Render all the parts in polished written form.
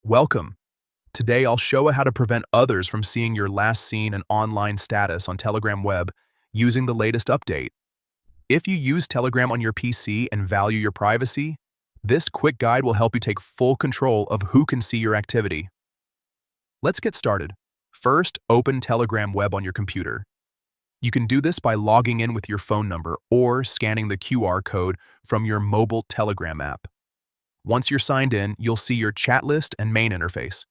Welcome. Today I'll show you how to prevent others from seeing your last seen and online status on Telegram web using the latest update. If you use Telegram on your PC and value your privacy, this quick guide will help you take full control of who can see your activity. Let's get started. First, open Telegram web on your computer. You can do this by logging in with your phone number or scanning the QR code from your mobile Telegram app. Once you're signed in, you'll see your chat list and main interface.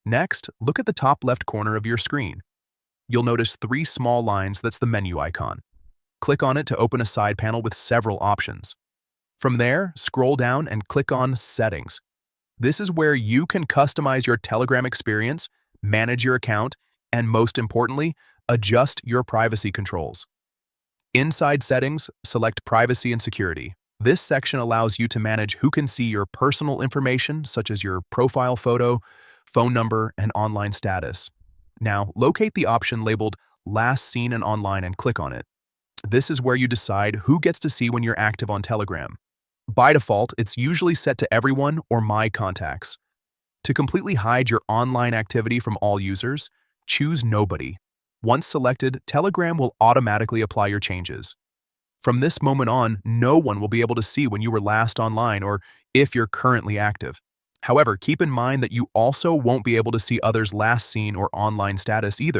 Next, look at the top left corner of your screen. You'll notice three small lines that's the menu icon. Click on it to open a side panel with several options. From there, scroll down and click on Settings. This is where you can customize your Telegram experience, manage your account, and most importantly, adjust your privacy controls. Inside Settings, select Privacy and Security. This section allows you to manage who can see your personal information, such as your profile photo, phone number, and online status. Now, locate the option labeled Last Seen and Online and click on it. This is where you decide who gets to see when you're active on Telegram. By default, it's usually set to Everyone or My Contacts. To completely hide your online activity from all users, choose Nobody. Once selected, Telegram will automatically apply your changes. From this moment on, no one will be able to see when you were last online or if you're currently active. However, keep in mind that you also won't be able to see others' last seen or online status either.